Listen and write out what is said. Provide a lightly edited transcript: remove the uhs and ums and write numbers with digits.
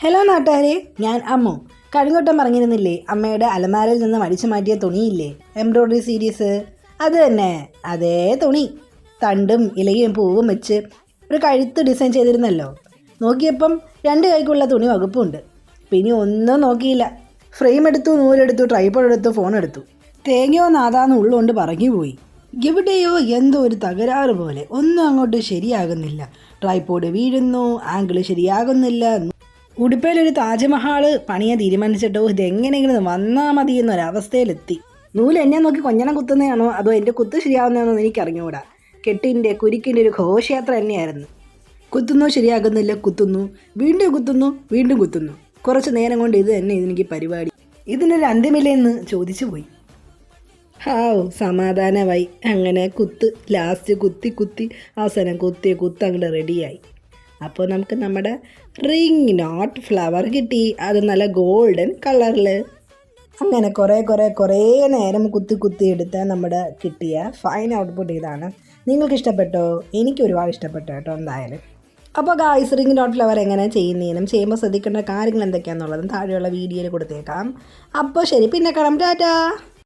Hello നാട്ടുകാരെ, ഞാൻ അമ്മു. കഴിഞ്ഞോട്ടം പറഞ്ഞിരുന്നില്ലേ അമ്മയുടെ അലമാരയിൽ നിന്ന് അടിച്ചു മാറ്റിയ തുണിയില്ലേ, എംബ്രോയ്ഡറി സീരീസ്? അത് തന്നെ, അതേ തുണി. തണ്ടും ഇലയും പൂവും വെച്ച് ഒരു കഴുത്ത് ഡിസൈൻ ചെയ്തിരുന്നല്ലോ. നോക്കിയപ്പം 2 കൈക്കുള്ള തുണി വകുപ്പുണ്ട്. പിന്നെ ഒന്നും നോക്കിയില്ല. ഫ്രെയിം എടുത്തു, നൂലെടുത്തു, ട്രൈപോഡ് എടുത്തു, ഫോൺ എടുത്തു. തേങ്ങയോ നാദാന്ന് ഉള്ളുകൊണ്ട് പറഞ്ഞു പോയി. എവിടെയോ എന്തോ ഒരു തകരാറ് പോലെ. ഒന്നും അങ്ങോട്ട് ശരിയാകുന്നില്ല. ട്രൈപോഡ് വീഴുന്നു, ആംഗിള് ശരിയാകുന്നില്ല. ഉടുപ്പയിലൊരു താജ്മഹാൾ പണിയാൻ തീരുമാനിച്ചിട്ടോ ഇതെങ്ങനെയെങ്കിലും വന്നാൽ മതി എന്നൊരവസ്ഥയിലെത്തി. നൂല് എന്നെ നോക്കി കൊഞ്ഞണം കുത്തുന്നതാണോ അതോ എൻ്റെ കുത്ത് ശരിയാവുന്നതാണോ എന്ന് എനിക്കറിഞ്ഞുകൂടാ. കെട്ടിൻ്റെ കുരുക്കിൻ്റെ ഒരു ഘോഷയാത്ര തന്നെയായിരുന്നു. കുത്തുന്നു, ശരിയാകുന്നില്ല, കുത്തുന്നു, വീണ്ടും കുത്തുന്നു, വീണ്ടും കുത്തുന്നു. കുറച്ച് നേരം കൊണ്ട് ഇത് തന്നെ എനിക്ക് പരിപാടി. ഇതിനൊരു അന്ത്യമില്ലെന്ന് ചോദിച്ചു പോയി. ഹാവ്, സമാധാനമായി. അങ്ങനെ ലാസ്റ്റ് കുത്തി അവസാനം കുത്ത് അങ്ങോട്ട് റെഡിയായി. അപ്പോൾ നമുക്ക് നമ്മുടെ റിംഗ് നോട്ട് ഫ്ലവർ കിട്ടി. അത് നല്ല ഗോൾഡൻ കളറിൽ. അങ്ങനെ കുറേ നേരം കുത്തി എടുത്താൽ നമ്മുടെ കിട്ടിയ ഫൈൻ ഔട്ട്പുട്ട് ഇതാണ്. നിങ്ങൾക്ക് ഇഷ്ടപ്പെട്ടോ? എനിക്ക് ഒരുപാട് ഇഷ്ടപ്പെട്ടു കേട്ടോ എന്തായാലും. അപ്പോൾ ഗായ്സ്, റിംഗ് നോട്ട് ഫ്ലവർ എങ്ങനെ ചെയ്യുമ്പോൾ ശ്രദ്ധിക്കേണ്ട കാര്യങ്ങൾ എന്തൊക്കെയാണെന്നുള്ളതും താഴെയുള്ള വീഡിയോയിൽ കൊടുത്തേക്കാം. അപ്പോൾ ശരി, പിന്നെ കാണാം. ടാറ്റാ.